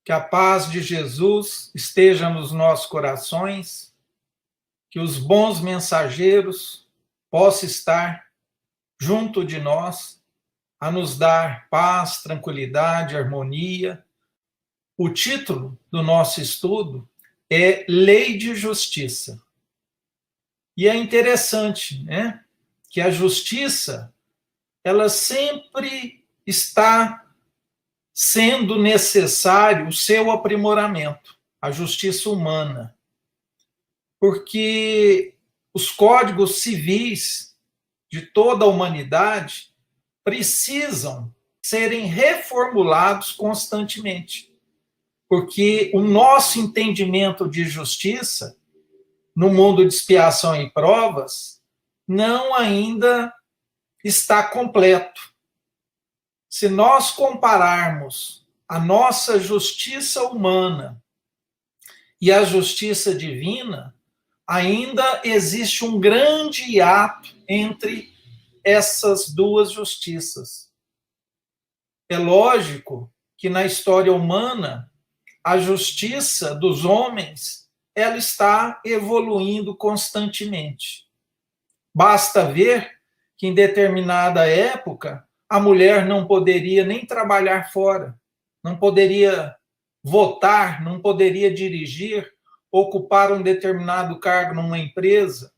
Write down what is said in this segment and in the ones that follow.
Que a paz de Jesus esteja nos nossos corações, que os bons mensageiros possam estar junto de nós, a nos dar paz, tranquilidade, harmonia. O título do nosso estudo é Lei de Justiça. E é interessante, né, que a justiça, ela sempre está sendo necessário o seu aprimoramento, a justiça humana. Porque os códigos civis de toda a humanidade precisam serem reformulados constantemente. Porque o nosso entendimento de justiça, no mundo de expiação e provas, não ainda está completo. Se nós compararmos a nossa justiça humana e a justiça divina, ainda existe um grande hiato entre essas duas justiças. É lógico que na história humana, a justiça dos homens, ela está evoluindo constantemente. Basta ver que em determinada época, a mulher não poderia nem trabalhar fora, não poderia votar, não poderia dirigir, ocupar um determinado cargo numa empresa.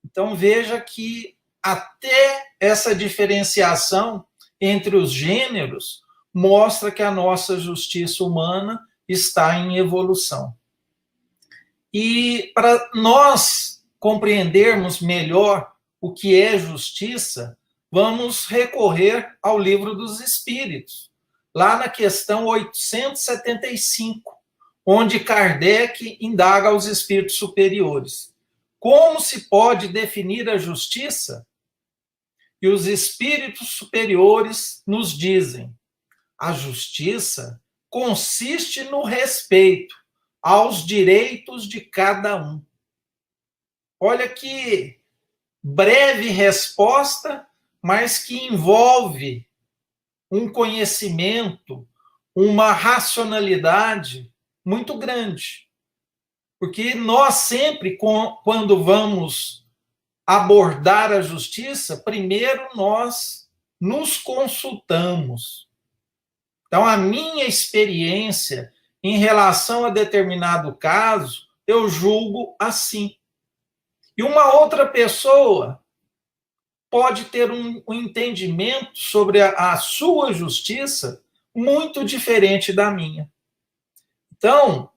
Então, veja que até essa diferenciação entre os gêneros mostra que a nossa justiça humana está em evolução. E para nós compreendermos melhor o que é justiça, vamos recorrer ao Livro dos Espíritos, lá na questão 875, onde Kardec indaga aos espíritos superiores. Como se pode definir a justiça? E os espíritos superiores nos dizem: a justiça consiste no respeito aos direitos de cada um. Olha que breve resposta, mas que envolve um conhecimento, uma racionalidade muito grande. Porque nós sempre, quando vamos abordar a justiça, primeiro nós nos consultamos. Então, a minha experiência em relação a determinado caso, eu julgo assim. E uma outra pessoa pode ter um entendimento sobre a sua justiça muito diferente da minha. Então,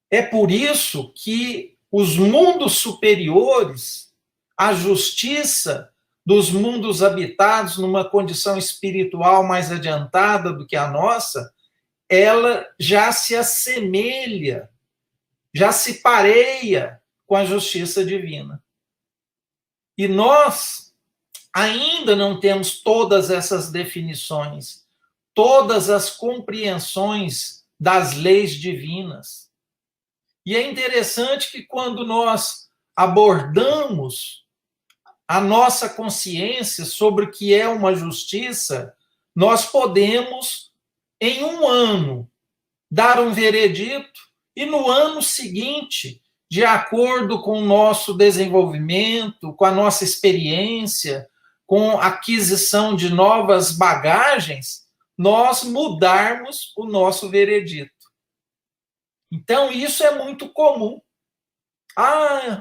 é por isso que os mundos superiores, a justiça dos mundos habitados numa condição espiritual mais adiantada do que a nossa, ela já se assemelha, já se pareia com a justiça divina. E nós ainda não temos todas essas definições, todas as compreensões das leis divinas. E é interessante que quando nós abordamos a nossa consciência sobre o que é uma justiça, nós podemos, em um ano, dar um veredito e no ano seguinte, de acordo com o nosso desenvolvimento, com a nossa experiência, com a aquisição de novas bagagens, nós mudarmos o nosso veredito. Então, isso é muito comum.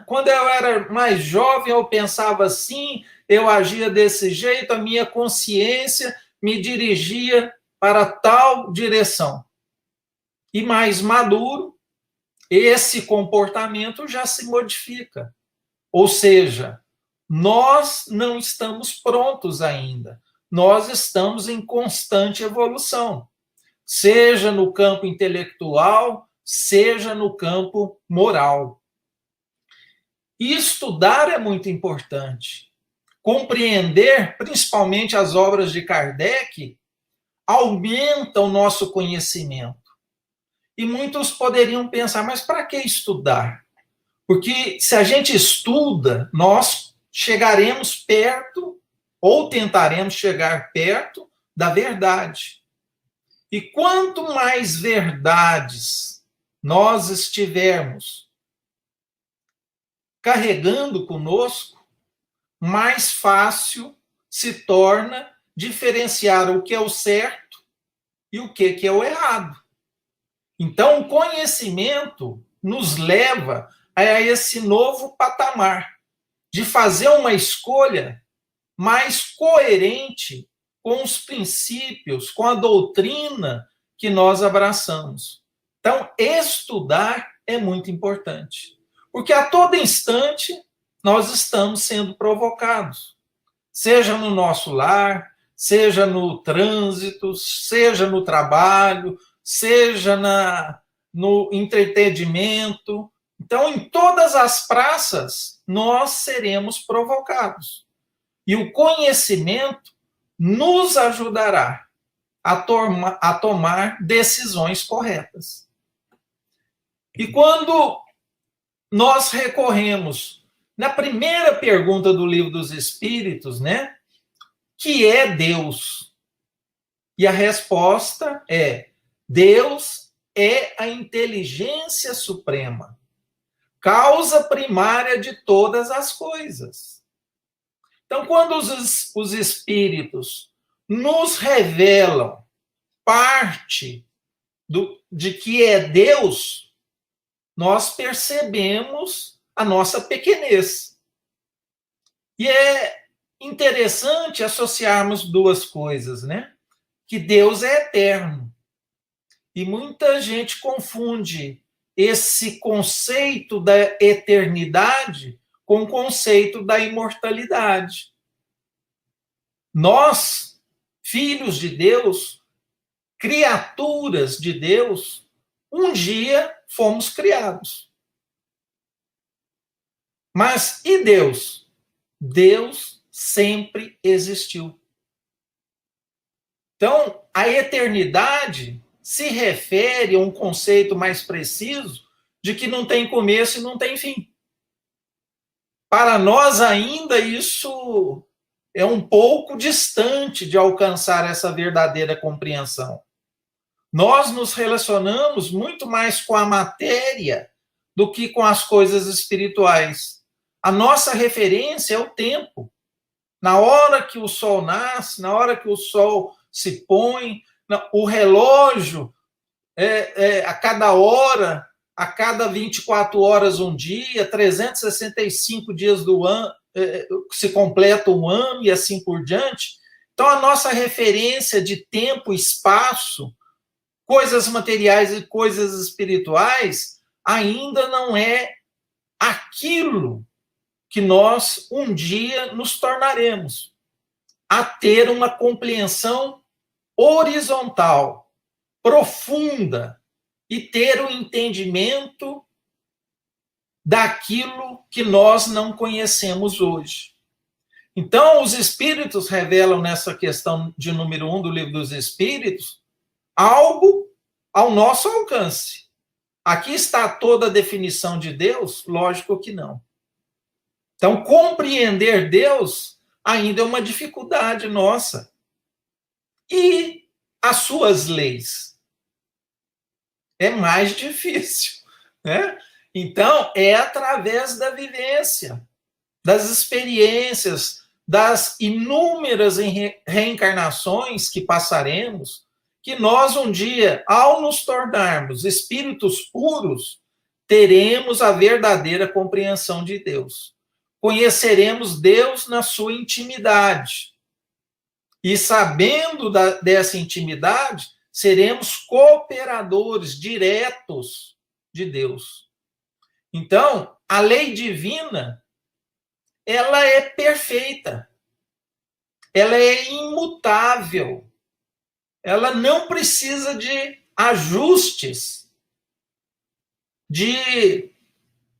Quando eu era mais jovem, eu pensava assim, eu agia desse jeito, a minha consciência me dirigia para tal direção. E mais maduro, esse comportamento já se modifica. Ou seja, nós não estamos prontos ainda. Nós estamos em constante evolução, seja no campo intelectual, seja no campo moral. E estudar é muito importante. Compreender, principalmente as obras de Kardec, aumenta o nosso conhecimento. E muitos poderiam pensar, mas para que estudar? Porque se a gente estuda, nós chegaremos perto, ou tentaremos chegar perto da verdade. E quanto mais verdades nós estivermos carregando conosco, mais fácil se torna diferenciar o que é o certo e o que é o errado. Então, o conhecimento nos leva a esse novo patamar de fazer uma escolha mais coerente com os princípios, com a doutrina que nós abraçamos. Então, estudar é muito importante, porque a todo instante nós estamos sendo provocados, seja no nosso lar, seja no trânsito, seja no trabalho, seja no entretenimento. Então, em todas as praças, nós seremos provocados. E o conhecimento nos ajudará a tomar decisões corretas. E quando nós recorremos na primeira pergunta do Livro dos Espíritos, né? Que é Deus? E a resposta é: Deus é a inteligência suprema, causa primária de todas as coisas. Então, quando os espíritos nos revelam parte de que é Deus, nós percebemos a nossa pequenez. E é interessante associarmos duas coisas, né? Que Deus é eterno. E muita gente confunde esse conceito da eternidade com o conceito da imortalidade. Nós, filhos de Deus, criaturas de Deus, um dia fomos criados. Mas e Deus? Deus sempre existiu. Então, a eternidade se refere a um conceito mais preciso de que não tem começo e não tem fim. Para nós ainda isso é um pouco distante de alcançar essa verdadeira compreensão. Nós nos relacionamos muito mais com a matéria do que com as coisas espirituais. A nossa referência é o tempo. Na hora que o sol nasce, na hora que o sol se põe, o relógio, a cada hora, a cada 24 horas um dia, 365 dias do ano, se completa um ano e assim por diante. Então, a nossa referência de tempo, espaço, coisas materiais e coisas espirituais, ainda não é aquilo que nós um dia nos tornaremos, a ter uma compreensão horizontal, profunda, e ter o entendimento daquilo que nós não conhecemos hoje. Então, os Espíritos revelam nessa questão de número 1 do Livro dos Espíritos algo ao nosso alcance. Aqui está toda a definição de Deus? Lógico que não. Então, compreender Deus ainda é uma dificuldade nossa. E as suas leis? É mais difícil, né? Então, é através da vivência, das experiências, das inúmeras reencarnações que passaremos, que nós um dia, ao nos tornarmos espíritos puros, teremos a verdadeira compreensão de Deus. Conheceremos Deus na sua intimidade. E sabendo dessa intimidade, seremos cooperadores diretos de Deus. Então, a lei divina, ela é perfeita. Ela é imutável. Ela não precisa de ajustes, de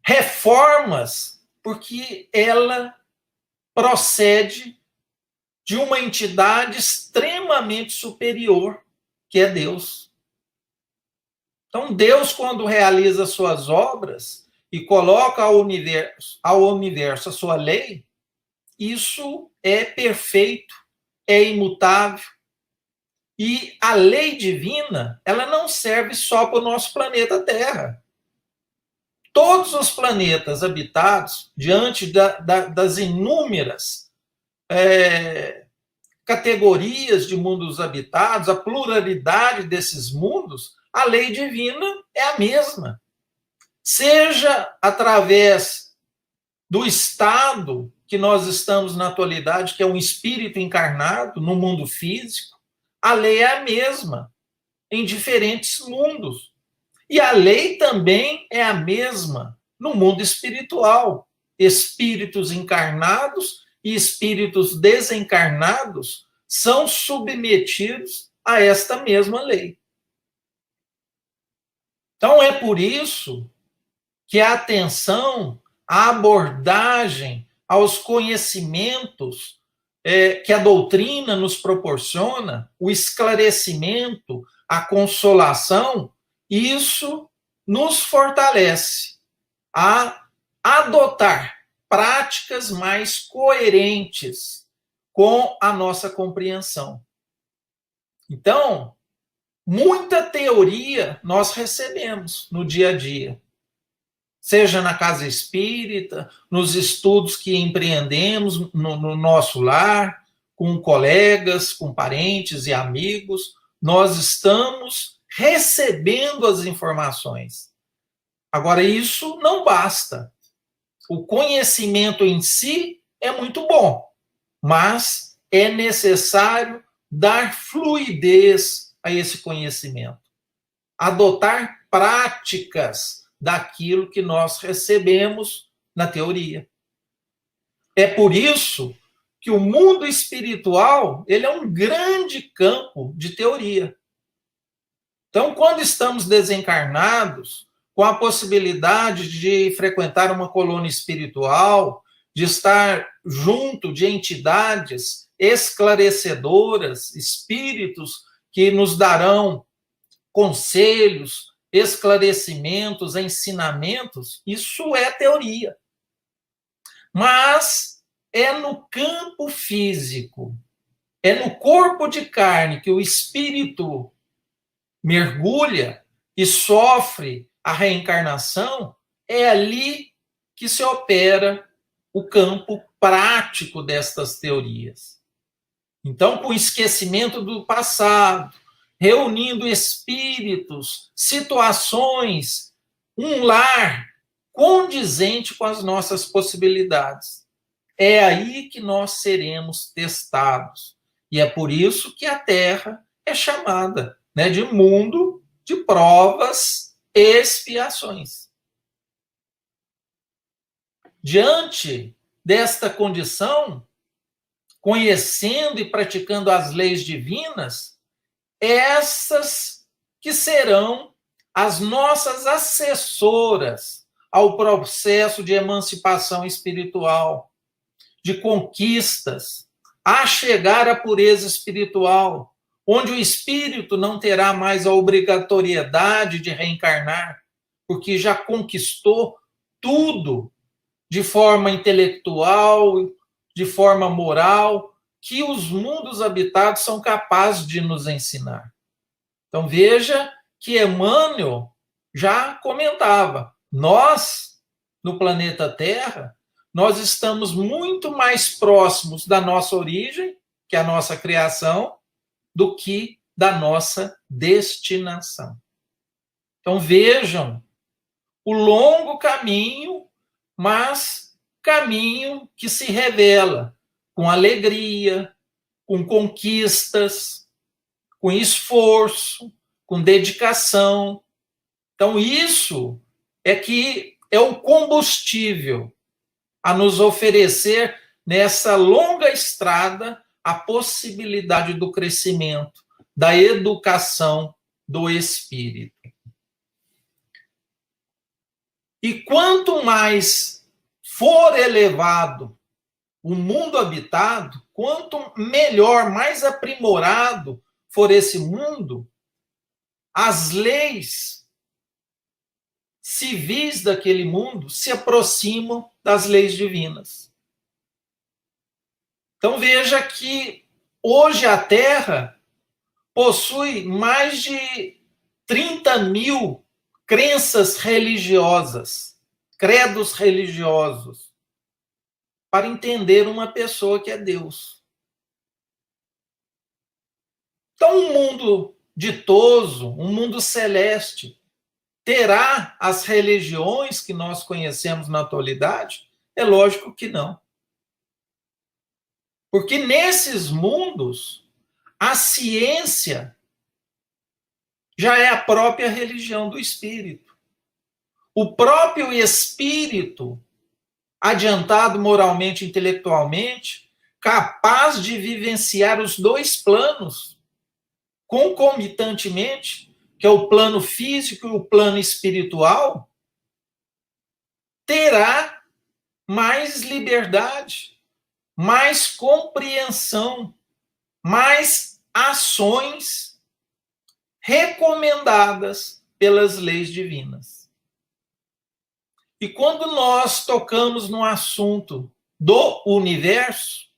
reformas, porque ela procede de uma entidade extremamente superior, que é Deus. Então, Deus, quando realiza suas obras e coloca ao universo a sua lei, isso é perfeito, é imutável. E a lei divina, ela não serve só para o nosso planeta Terra. Todos os planetas habitados, diante das inúmeras categorias de mundos habitados, a pluralidade desses mundos, a lei divina é a mesma. Seja através do estado que nós estamos na atualidade, que é um espírito encarnado no mundo físico, a lei é a mesma em diferentes mundos. E a lei também é a mesma no mundo espiritual. Espíritos encarnados e espíritos desencarnados são submetidos a esta mesma lei. Então é por isso que a atenção, a abordagem aos conhecimentos que a doutrina nos proporciona, o esclarecimento, a consolação, isso nos fortalece a adotar práticas mais coerentes com a nossa compreensão. Então, muita teoria nós recebemos no dia a dia, seja na casa espírita, nos estudos que empreendemos no nosso lar, com colegas, com parentes e amigos, nós estamos recebendo as informações. Agora, isso não basta. O conhecimento em si é muito bom, mas é necessário dar fluidez a esse conhecimento, adotar práticas daquilo que nós recebemos na teoria. É por isso que o mundo espiritual, ele é um grande campo de teoria. Então, quando estamos desencarnados, com a possibilidade de frequentar uma colônia espiritual, de estar junto de entidades esclarecedoras, espíritos que nos darão conselhos, esclarecimentos, ensinamentos, isso é teoria. Mas é no campo físico, é no corpo de carne que o espírito mergulha e sofre a reencarnação, é ali que se opera o campo prático destas teorias. Então, com o esquecimento do passado, reunindo espíritos, situações, um lar condizente com as nossas possibilidades. É aí que nós seremos testados. E é por isso que a Terra é chamada, de mundo de provas e expiações. Diante desta condição, conhecendo e praticando as leis divinas, essas que serão as nossas assessoras ao processo de emancipação espiritual, de conquistas, a chegar à pureza espiritual, onde o espírito não terá mais a obrigatoriedade de reencarnar, porque já conquistou tudo de forma intelectual, de forma moral, que os mundos habitados são capazes de nos ensinar. Então veja que Emmanuel já comentava, nós, no planeta Terra, nós estamos muito mais próximos da nossa origem, que é a nossa criação, do que da nossa destinação. Então vejam o longo caminho, mas caminho que se revela com alegria, com conquistas, com esforço, com dedicação. Então isso é que é o combustível a nos oferecer nessa longa estrada a possibilidade do crescimento, da educação do espírito. E quanto mais for elevado o mundo habitado, quanto melhor, mais aprimorado for esse mundo, as leis civis daquele mundo se aproximam das leis divinas. Então veja que hoje a Terra, possui mais de 30.000 crenças religiosas, credos religiosos, para entender uma pessoa que é Deus. Então, um mundo ditoso, um mundo celeste, terá as religiões que nós conhecemos na atualidade? É lógico que não. Porque nesses mundos, a ciência já é a própria religião do espírito. O próprio espírito, adiantado moralmente e intelectualmente, capaz de vivenciar os dois planos concomitantemente, que é o plano físico e o plano espiritual, terá mais liberdade, mais compreensão, mais ações recomendadas pelas leis divinas. E quando nós tocamos no assunto do universo,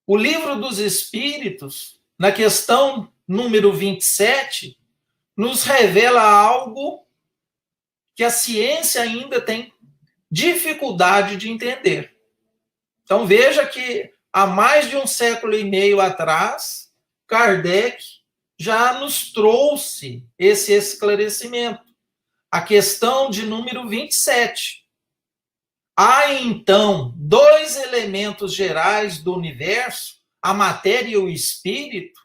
o Livro dos Espíritos, na questão número 27, nos revela algo que a ciência ainda tem dificuldade de entender. Então veja que há mais de um século e meio atrás, Kardec já nos trouxe esse esclarecimento. A questão de número 27. Há, então, dois elementos gerais do universo, a matéria e o espírito?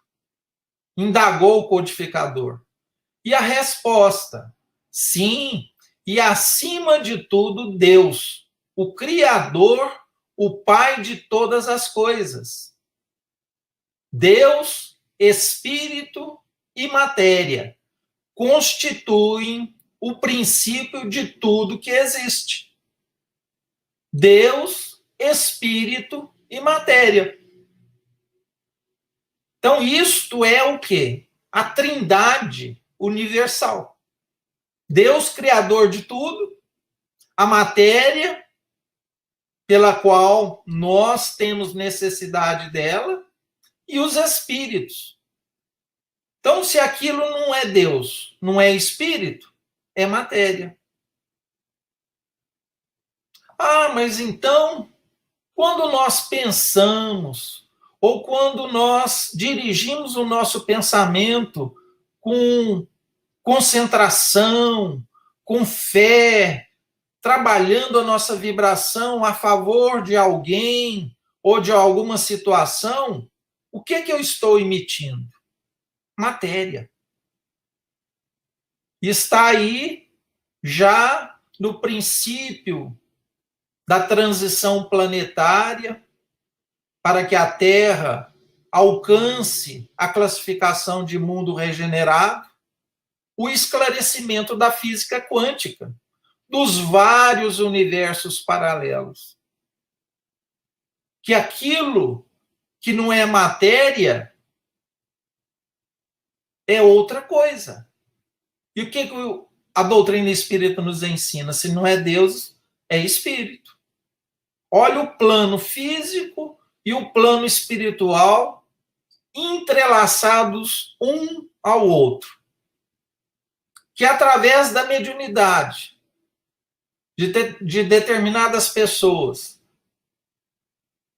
Indagou o codificador. E a resposta, sim, e acima de tudo, Deus, o Criador, o Pai de todas as coisas. Deus, espírito e matéria constituem o princípio de tudo que existe. Deus, espírito e matéria. Então, isto é o quê? A trindade universal. Deus, criador de tudo, a matéria, pela qual nós temos necessidade dela, e os espíritos. Então, se aquilo não é Deus, não é espírito, é matéria. Ah, mas então, quando nós pensamos, ou quando nós dirigimos o nosso pensamento com concentração, com fé, trabalhando a nossa vibração a favor de alguém ou de alguma situação, o que eu estou emitindo? Matéria. Está aí já no princípio da transição planetária para que a Terra alcance a classificação de mundo regenerado, o esclarecimento da física quântica, dos vários universos paralelos. Que aquilo que não é matéria é outra coisa. E o que a doutrina espírita nos ensina? Se não é Deus, é espírito. Olha o plano físico e o plano espiritual entrelaçados um ao outro. Que através da mediunidade de determinadas pessoas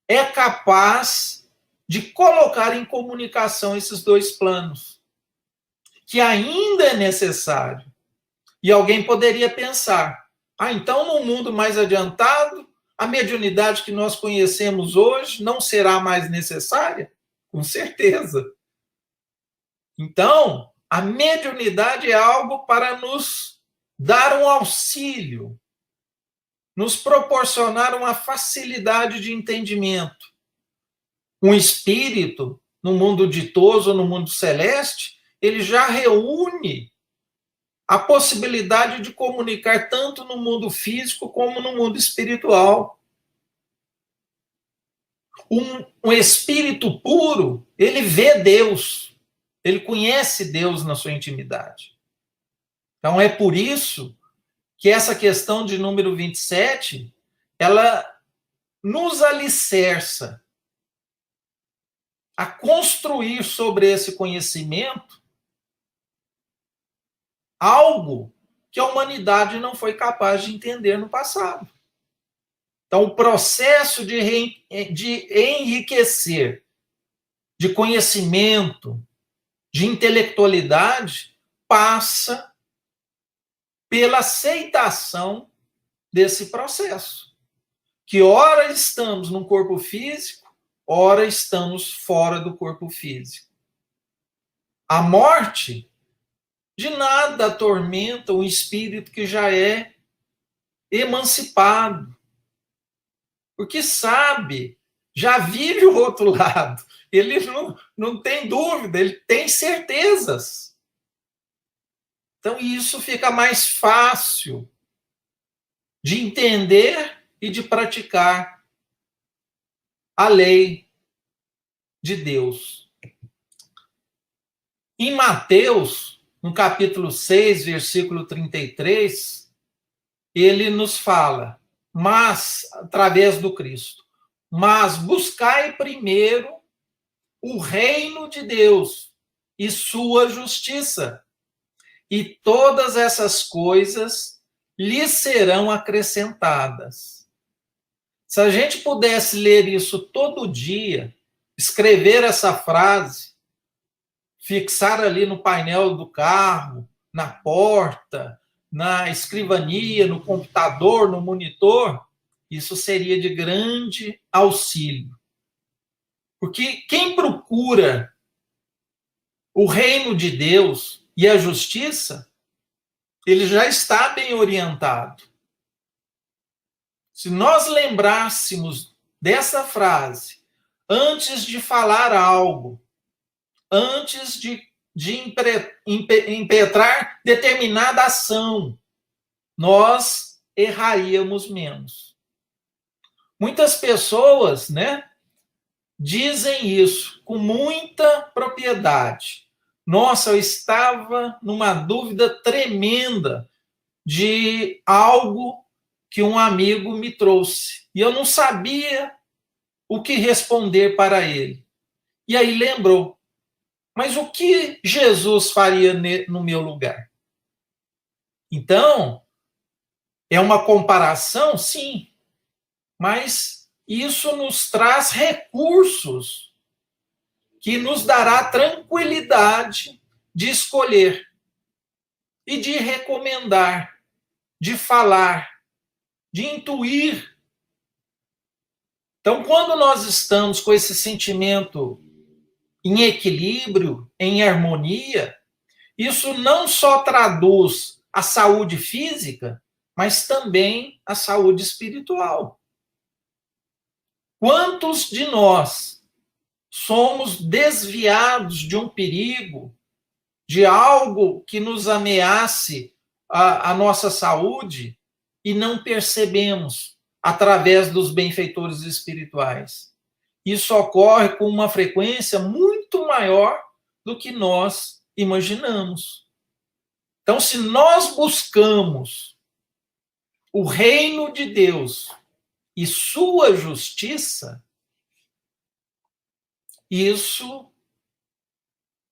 é capaz de colocar em comunicação esses dois planos, que ainda é necessário. E alguém poderia pensar, então no mundo mais adiantado, a mediunidade que nós conhecemos hoje não será mais necessária? Com certeza. Então, a mediunidade é algo para nos dar um auxílio, nos proporcionar uma facilidade de entendimento. Um espírito, no mundo ditoso, no mundo celeste, ele já reúne a possibilidade de comunicar tanto no mundo físico como no mundo espiritual. Um espírito puro, ele vê Deus, ele conhece Deus na sua intimidade. Então é por isso que essa questão de número 27, ela nos alicerça a construir sobre esse conhecimento algo que a humanidade não foi capaz de entender no passado. Então, o processo de enriquecer, de conhecimento, de intelectualidade, passa pela aceitação desse processo. Que ora estamos num corpo físico, ora estamos fora do corpo físico. A morte de nada atormenta um espírito que já é emancipado, porque sabe, já vive o outro lado. Ele não tem dúvida, ele tem certezas. Então, isso fica mais fácil de entender e de praticar a lei de Deus. Em Mateus, no capítulo 6, versículo 33, ele nos fala, mas, através do Cristo, mas buscai primeiro o reino de Deus e sua justiça, e todas essas coisas lhes serão acrescentadas. Se a gente pudesse ler isso todo dia, escrever essa frase, fixar ali no painel do carro, na porta, na escrivania, no computador, no monitor, isso seria de grande auxílio. Porque quem procura o reino de Deus e a justiça, ele já está bem orientado. Se nós lembrássemos dessa frase antes de falar algo, antes de impetrar determinada ação, nós erraríamos menos. Muitas pessoas, dizem isso com muita propriedade. Nossa, eu estava numa dúvida tremenda de algo que um amigo me trouxe. E eu não sabia o que responder para ele. E aí lembrou, mas o que Jesus faria no meu lugar? Então, é uma comparação? Sim. Mas isso nos traz recursos que nos dará tranquilidade de escolher e de recomendar, de falar, de intuir. Então, quando nós estamos com esse sentimento em equilíbrio, em harmonia, isso não só traduz a saúde física, mas também a saúde espiritual. Quantos de nós somos desviados de um perigo, de algo que nos ameace a nossa saúde e não percebemos através dos benfeitores espirituais? Isso ocorre com uma frequência muito maior do que nós imaginamos. Então, se nós buscamos o reino de Deus e sua justiça, isso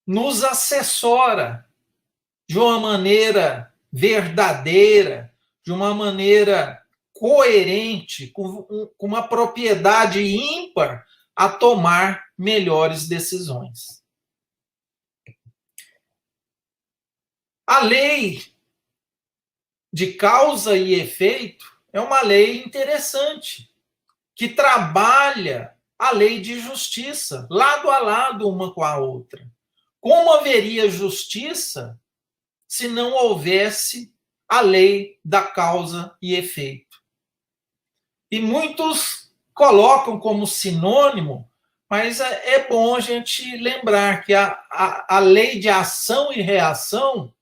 nos assessora de uma maneira verdadeira, de uma maneira coerente, com uma propriedade ímpar a tomar melhores decisões. A lei de causa e efeito é uma lei interessante, que trabalha a lei de justiça, lado a lado uma com a outra. Como haveria justiça se não houvesse a lei da causa e efeito? E muitos colocam como sinônimo, mas é bom a gente lembrar que a lei de ação e reação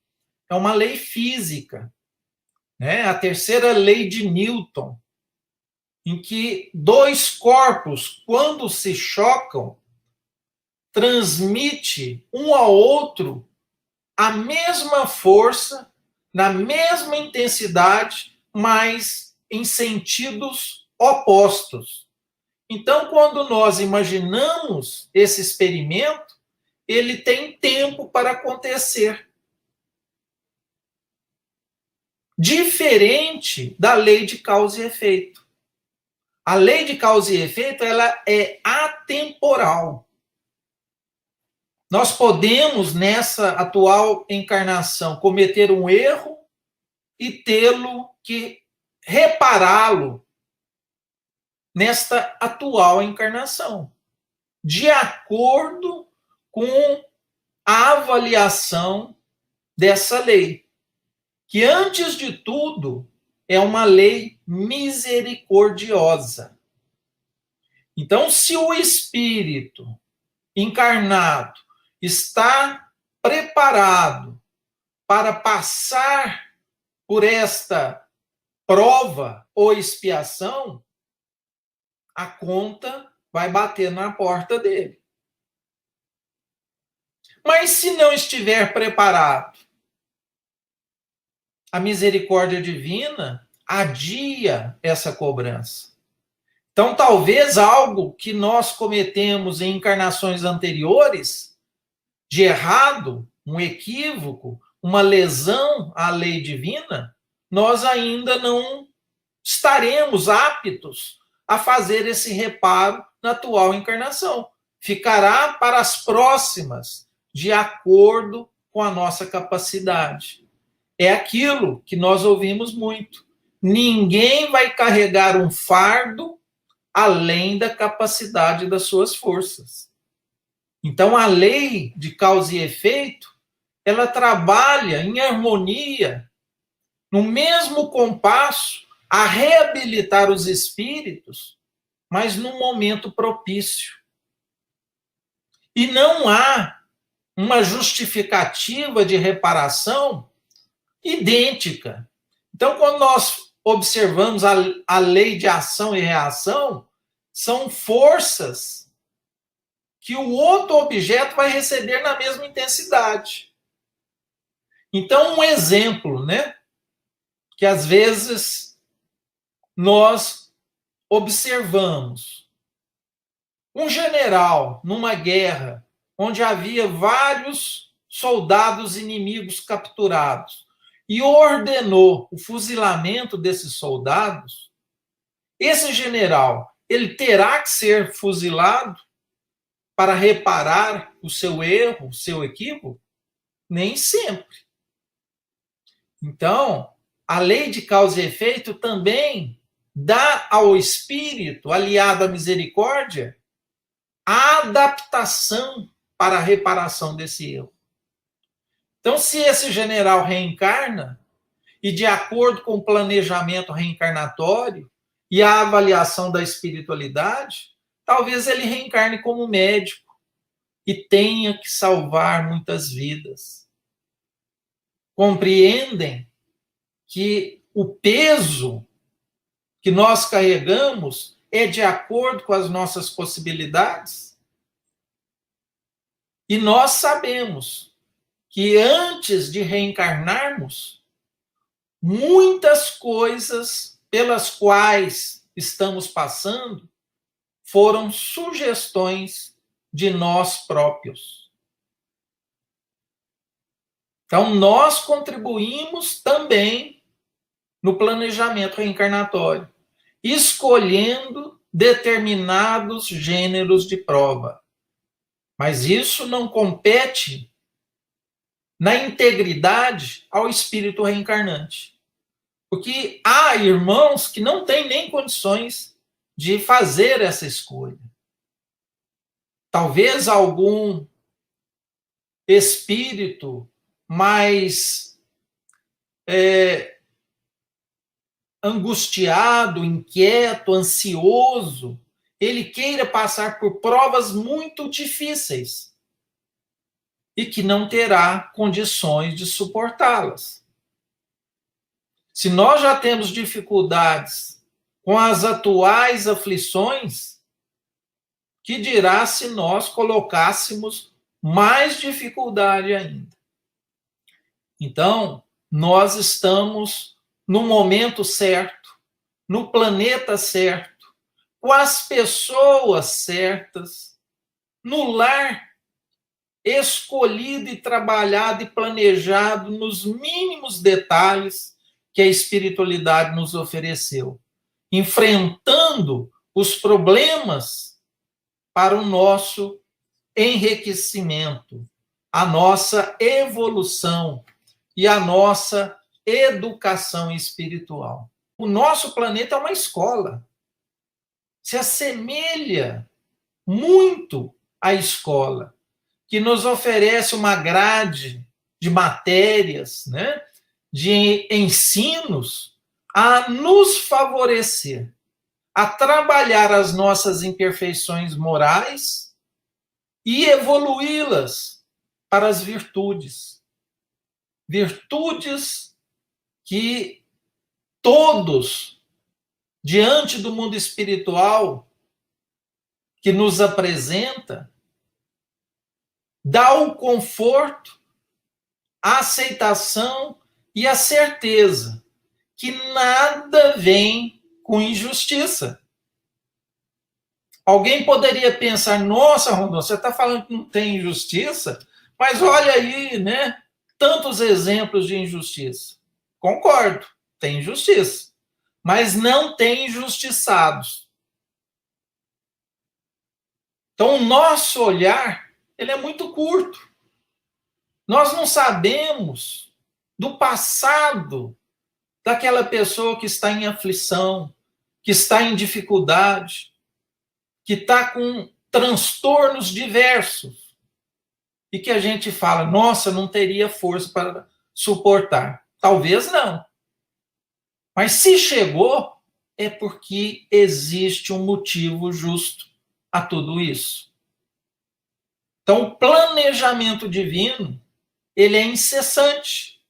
é uma lei física, a terceira lei de Newton, em que dois corpos, quando se chocam, transmite um ao outro a mesma força, na mesma intensidade, mas em sentidos opostos. Então, quando nós imaginamos esse experimento, ele tem tempo para acontecer. Diferente da lei de causa e efeito. A lei de causa e efeito, ela é atemporal. Nós podemos, nessa atual encarnação, cometer um erro e tê-lo que repará-lo nesta atual encarnação, de acordo com a avaliação dessa lei, que, antes de tudo, é uma lei misericordiosa. Então, se o espírito encarnado está preparado para passar por esta prova ou expiação, a conta vai bater na porta dele. Mas se não estiver preparado, a misericórdia divina adia essa cobrança. Então, talvez algo que nós cometemos em encarnações anteriores, de errado, um equívoco, uma lesão à lei divina, nós ainda não estaremos aptos a fazer esse reparo na atual encarnação. Ficará para as próximas, de acordo com a nossa capacidade. É aquilo que nós ouvimos muito. Ninguém vai carregar um fardo além da capacidade das suas forças. Então, a lei de causa e efeito, ela trabalha em harmonia, no mesmo compasso, a reabilitar os espíritos, mas num momento propício. E não há uma justificativa de reparação idêntica. Então, quando nós observamos a lei de ação e reação, são forças que o outro objeto vai receber na mesma intensidade. Então, um exemplo, né, que às vezes nós observamos. Um general, numa guerra, onde havia vários soldados inimigos capturados, e ordenou o fuzilamento desses soldados, esse general, ele terá que ser fuzilado para reparar o seu erro, o seu equívoco? Nem sempre. Então, a lei de causa e efeito também dá ao espírito, aliado à misericórdia, a adaptação para a reparação desse erro. Então, se esse general reencarna, e de acordo com o planejamento reencarnatório e a avaliação da espiritualidade, talvez ele reencarne como médico e tenha que salvar muitas vidas. Compreendem que o peso que nós carregamos é de acordo com as nossas possibilidades? E nós sabemos que antes de reencarnarmos, muitas coisas pelas quais estamos passando foram sugestões de nós próprios. Então, nós contribuímos também no planejamento reencarnatório, escolhendo determinados gêneros de prova. Mas isso não compete na integridade ao espírito reencarnante. Porque há irmãos que não têm nem condições de fazer essa escolha. Talvez algum espírito mais angustiado, inquieto, ansioso, ele queira passar por provas muito difíceis e que não terá condições de suportá-las. Se nós já temos dificuldades com as atuais aflições, que dirá se nós colocássemos mais dificuldade ainda? Então, nós estamos no momento certo, no planeta certo, com as pessoas certas, no lar escolhido e trabalhado e planejado nos mínimos detalhes que a espiritualidade nos ofereceu, enfrentando os problemas para o nosso enriquecimento, a nossa evolução e a nossa educação espiritual. O nosso planeta é uma escola. Se assemelha muito à escola, que nos oferece uma grade de matérias, né, de ensinos a nos favorecer, a trabalhar as nossas imperfeições morais e evoluí-las para as virtudes. Virtudes que todos, diante do mundo espiritual que nos apresenta, dá o conforto, a aceitação e a certeza que nada vem com injustiça. Alguém poderia pensar, nossa, Rondon, você está falando que não tem injustiça? Mas olha aí, né? Tantos exemplos de injustiça. Concordo, tem injustiça. Mas não tem injustiçados. Então, o nosso olhar, ele é muito curto. Nós não sabemos do passado daquela pessoa que está em aflição, que está em dificuldade, que está com transtornos diversos e que a gente fala, nossa, não teria força para suportar. Talvez não. Mas se chegou, é porque existe um motivo justo a tudo isso. Então, o planejamento divino, ele é incessante.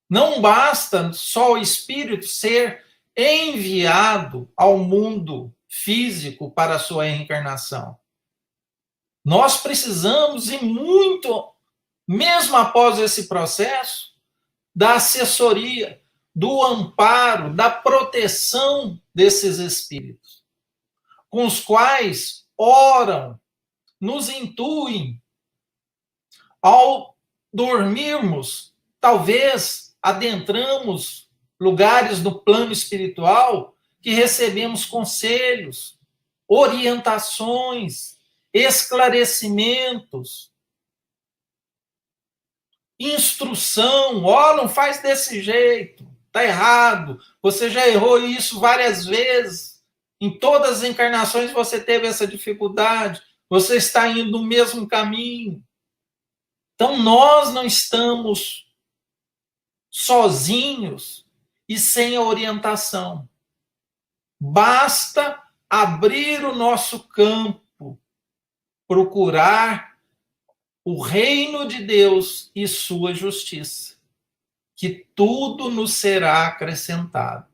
Não basta só o espírito ser enviado ao mundo físico para a sua reencarnação. Nós precisamos, e muito, mesmo após esse processo, da assessoria, do amparo, da proteção desses espíritos, com os quais oram, nos intuem, ao dormirmos, talvez adentramos lugares no plano espiritual que recebemos conselhos, orientações, esclarecimentos, instrução. Ó, não faz desse jeito, tá errado, você já errou isso várias vezes, em todas as encarnações você teve essa dificuldade, você está indo no mesmo caminho. Então, nós não estamos sozinhos e sem a orientação. Basta abrir o nosso campo, procurar o reino de Deus e sua justiça, que tudo nos será acrescentado.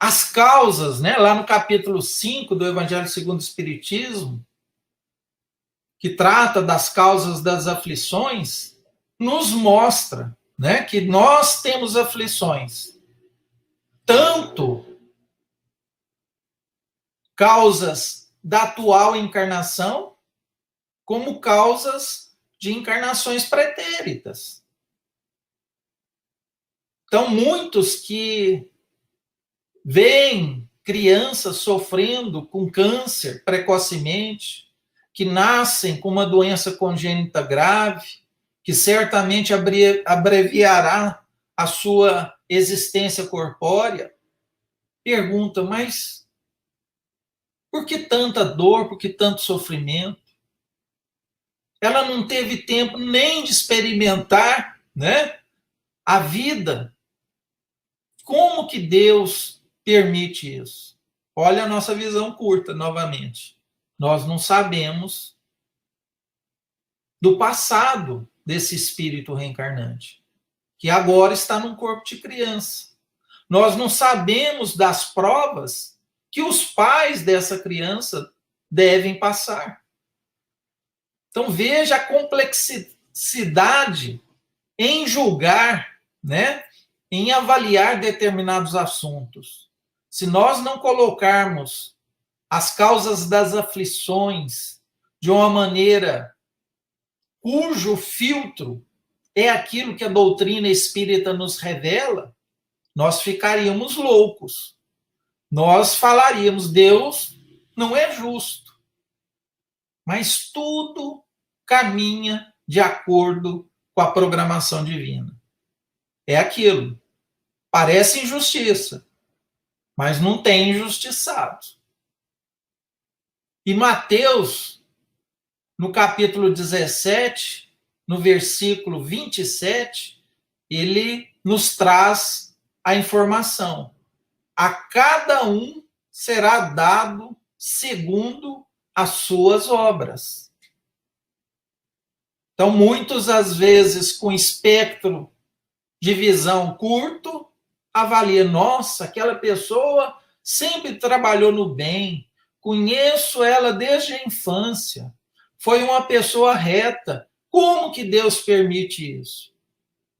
As causas, né, lá no capítulo 5 do Evangelho segundo o Espiritismo, que trata das causas das aflições, nos mostra, né, que nós temos aflições, tanto causas da atual encarnação, como causas de encarnações pretéritas. Então, muitos que veem crianças sofrendo com câncer precocemente, que nascem com uma doença congênita grave, que certamente abreviará a sua existência corpórea, perguntam, mas por que tanta dor, por que tanto sofrimento? Ela não teve tempo nem de experimentar, né, a vida. Como que Deus permite isso? Olha a nossa visão curta, novamente. Nós não sabemos do passado desse espírito reencarnante, que agora está num corpo de criança. Nós não sabemos das provas que os pais dessa criança devem passar. Então, veja a complexidade em julgar, né, em avaliar determinados assuntos. se nós não colocarmos as causas das aflições de uma maneira cujo filtro é aquilo que a doutrina espírita nos revela, nós ficaríamos loucos. Nós falaríamos, Deus não é justo. Mas tudo caminha de acordo com a programação divina. É aquilo. Parece injustiça, mas não tem injustiçados. E Mateus, no capítulo 17, no versículo 27, ele nos traz a informação. A cada um será dado segundo as suas obras. Então, muitos, às vezes, com espectro de visão curto, avaliam, nossa, aquela pessoa sempre trabalhou no bem, conheço ela desde a infância, foi uma pessoa reta, como que Deus permite isso?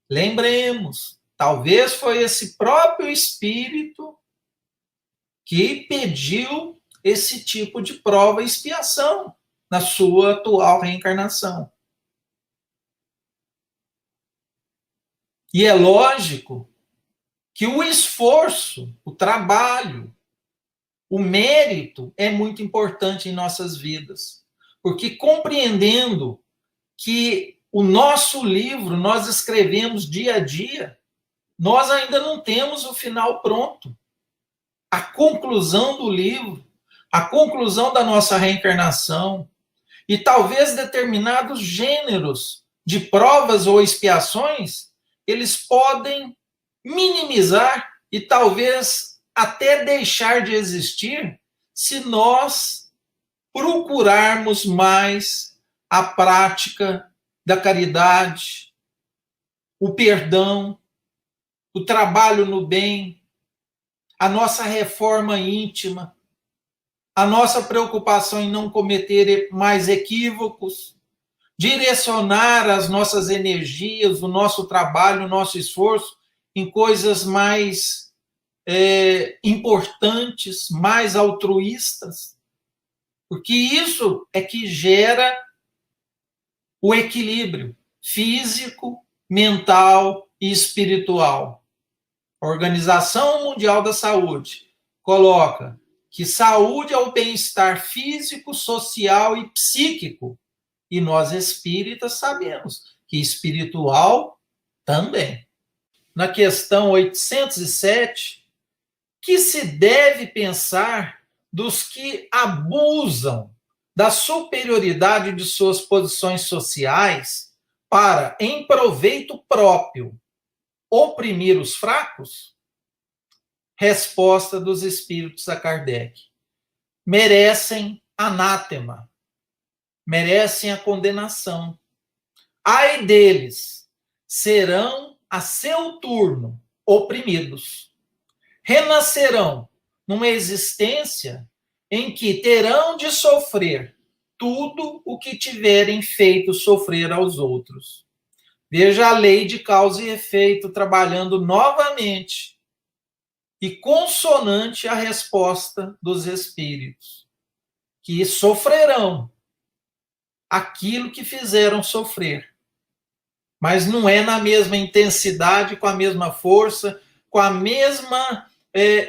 Lembremos, talvez foi esse próprio Espírito que pediu esse tipo de prova e expiação na sua atual reencarnação. E é lógico que o esforço, o trabalho, o mérito é muito importante em nossas vidas, porque compreendendo que o nosso livro nós escrevemos dia a dia, nós ainda não temos o final pronto. A conclusão do livro, a conclusão da nossa reencarnação, e talvez determinados gêneros de provas ou expiações, eles podem minimizar e talvez até deixar de existir se nós procurarmos mais a prática da caridade, o perdão, o trabalho no bem, a nossa reforma íntima, a nossa preocupação em não cometer mais equívocos, direcionar as nossas energias, o nosso trabalho, o nosso esforço em coisas mais importantes, mais altruístas, porque isso é que gera o equilíbrio físico, mental e espiritual. A Organização Mundial da Saúde coloca que saúde é o bem-estar físico, social e psíquico. E nós espíritas sabemos que espiritual também. Na questão 807, que se deve pensar dos que abusam da superioridade de suas posições sociais para, em proveito próprio, oprimir os fracos? Resposta dos espíritos a Kardec. Merecem anátema, merecem a condenação. Ai deles, serão a seu turno oprimidos. Renascerão numa existência em que terão de sofrer tudo o que tiverem feito sofrer aos outros. Veja a lei de causa e efeito trabalhando novamente e consonante à resposta dos espíritos, que sofrerão aquilo que fizeram sofrer, mas não é na mesma intensidade, com a mesma força, com a mesma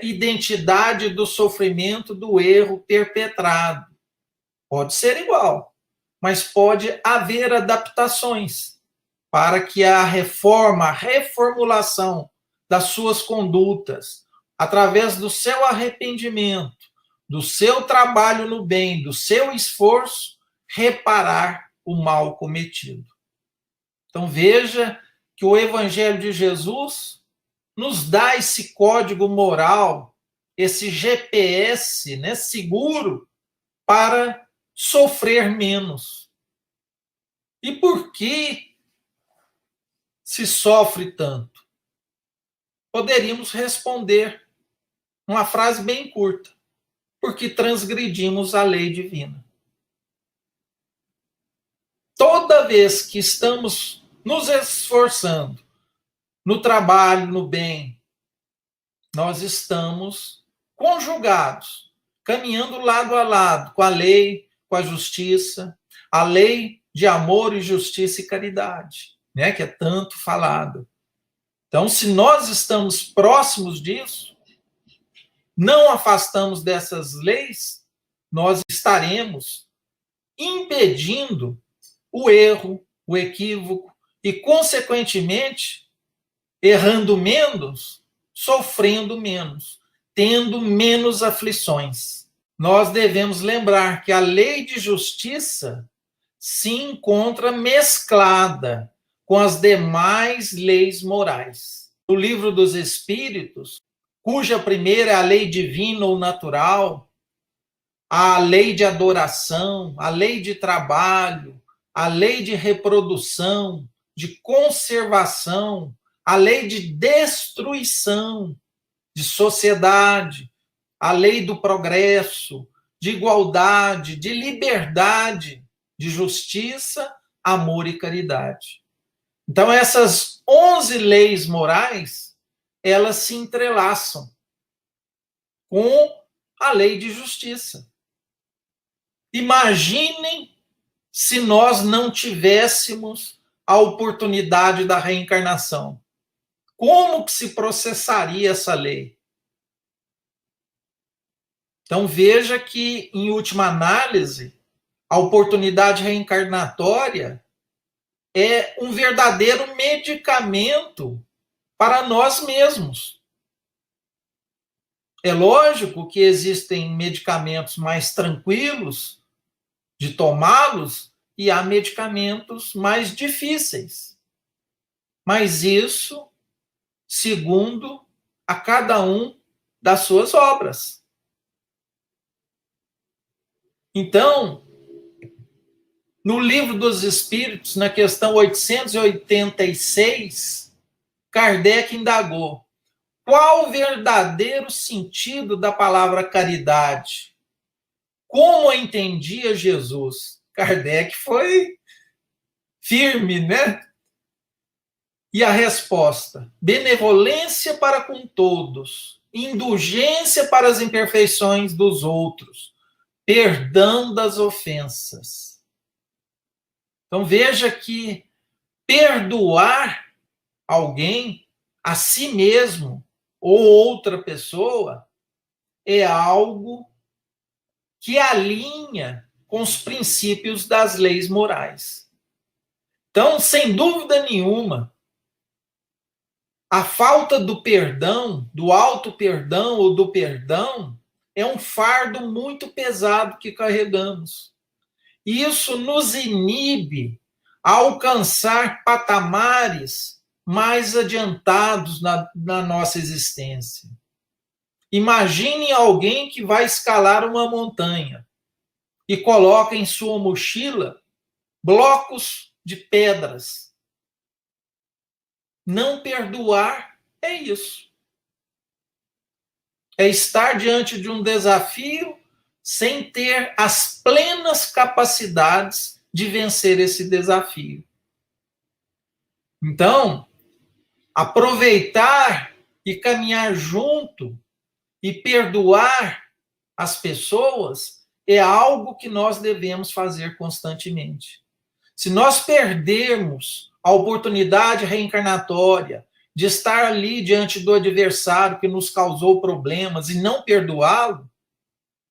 identidade do sofrimento, do erro perpetrado. Pode ser igual, mas pode haver adaptações para que a reforma, a reformulação das suas condutas, através do seu arrependimento, do seu trabalho no bem, do seu esforço, reparar o mal cometido. Então veja que o Evangelho de Jesus nos dá esse código moral, esse GPS, né, seguro para sofrer menos. E por que se sofre tanto? Poderíamos responder uma frase bem curta: porque transgredimos a lei divina. Toda vez que estamos nos esforçando no trabalho, no bem, nós estamos conjugados, caminhando lado a lado com a lei, com a justiça, a lei de amor e justiça e caridade, né, que é tanto falado. Então, se nós estamos próximos disso, não afastamos dessas leis, nós estaremos impedindo o erro, o equívoco e, consequentemente, errando menos, sofrendo menos, tendo menos aflições. Nós devemos lembrar que a lei de justiça se encontra mesclada com as demais leis morais. No Livro dos Espíritos, cuja primeira é a lei divina ou natural, a lei de adoração, a lei de trabalho, a lei de reprodução, de conservação, a lei de destruição de sociedade, a lei do progresso, de igualdade, de liberdade, de justiça, amor e caridade. Então, essas 11 leis morais, elas se entrelaçam com a lei de justiça. Imaginem se nós não tivéssemos a oportunidade da reencarnação. Como que se processaria essa lei? Então veja que, em última análise, a oportunidade reencarnatória é um verdadeiro medicamento para nós mesmos. É lógico que existem medicamentos mais tranquilos de tomá-los e há medicamentos mais difíceis. Mas isso segundo a cada um das suas obras. Então, no Livro dos Espíritos, na questão 886, Kardec indagou: qual o verdadeiro sentido da palavra caridade? Como a entendia Jesus? Kardec foi firme, né? E a resposta: benevolência para com todos, indulgência para as imperfeições dos outros, perdão das ofensas. Então veja que perdoar alguém, a si mesmo ou outra pessoa, é algo que alinha com os princípios das leis morais. Então, sem dúvida nenhuma, a falta do perdão, do auto-perdão ou do perdão, é um fardo muito pesado que carregamos. Isso nos inibe a alcançar patamares mais adiantados na nossa existência. Imagine alguém que vai escalar uma montanha e coloca em sua mochila blocos de pedras. Não perdoar é isso. É estar diante de um desafio sem ter as plenas capacidades de vencer esse desafio. Então, aproveitar e caminhar junto e perdoar as pessoas é algo que nós devemos fazer constantemente. Se nós perdermos a oportunidade reencarnatória de estar ali diante do adversário que nos causou problemas e não perdoá-lo,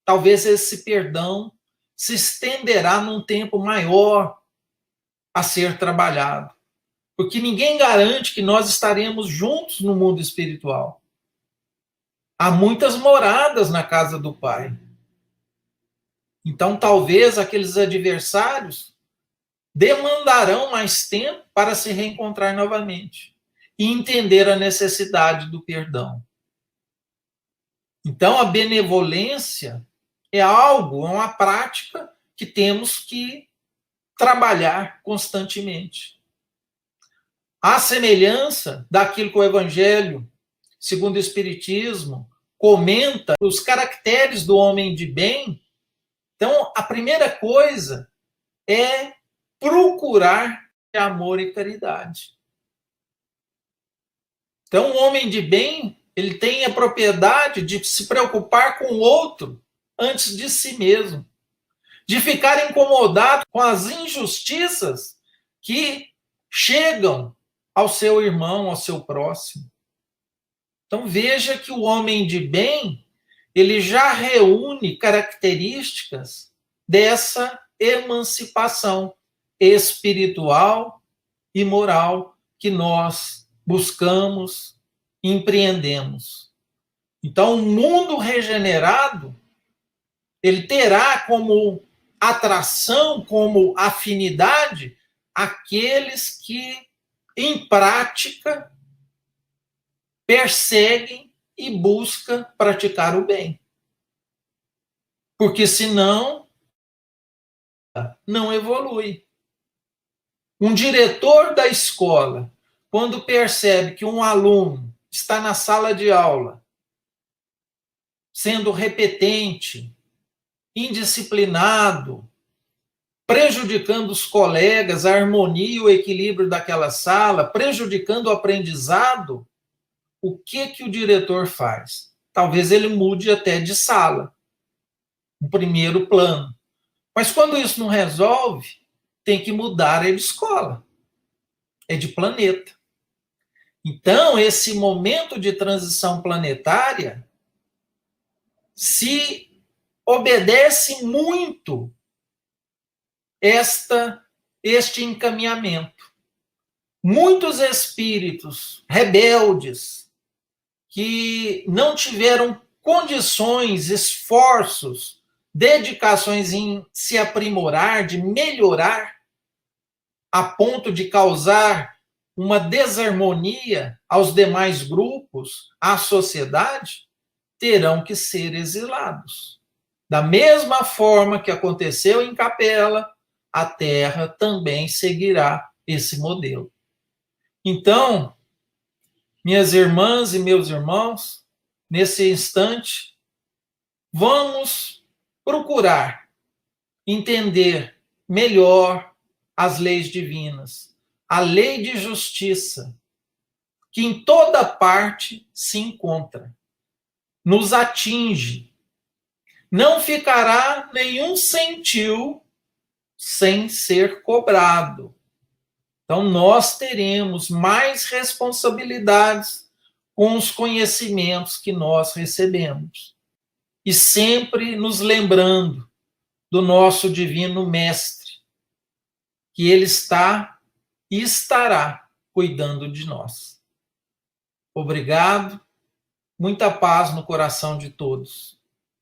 talvez esse perdão se estenderá num tempo maior a ser trabalhado. Porque ninguém garante que nós estaremos juntos no mundo espiritual. Há muitas moradas na casa do Pai. Então, talvez aqueles adversários demandarão mais tempo para se reencontrar novamente e entender a necessidade do perdão. Então, a benevolência é algo, é uma prática que temos que trabalhar constantemente. À semelhança daquilo que o Evangelho, segundo o Espiritismo, comenta os caracteres do homem de bem, então, a primeira coisa é procurar amor e caridade. Então, o homem de bem Ele tem a propriedade de se preocupar com o outro antes de si mesmo, de ficar incomodado com as injustiças que chegam ao seu irmão, ao seu próximo. Então veja que o homem de bem, ele já reúne características dessa emancipação espiritual e moral que nós buscamos, empreendemos. Então, o mundo regenerado, ele terá como atração, como afinidade, aqueles que, em prática, perseguem e buscam praticar o bem. Porque senão, não evolui. Um diretor da escola, quando percebe que um aluno está na sala de aula, sendo repetente, indisciplinado, prejudicando os colegas, a harmonia e o equilíbrio daquela sala, prejudicando o aprendizado, o que o diretor faz? Talvez ele mude até de sala, no primeiro plano. Mas quando isso não resolve, tem que mudar de escola, é de planeta. Então, esse momento de transição planetária se obedece muito este encaminhamento. Muitos espíritos rebeldes que não tiveram condições, esforços, dedicações em se aprimorar, de melhorar, a ponto de causar uma desarmonia aos demais grupos, à sociedade, terão que ser exilados. Da mesma forma que aconteceu em Capela, a Terra também seguirá esse modelo. Então, minhas irmãs e meus irmãos, nesse instante, vamos procurar entender melhor as leis divinas, a lei de justiça, que em toda parte se encontra, nos atinge. Não ficará nenhum centil sem ser cobrado. Então, nós teremos mais responsabilidades com os conhecimentos que nós recebemos. E sempre nos lembrando do nosso Divino Mestre, que Ele está e estará cuidando de nós. Obrigado, muita paz no coração de todos.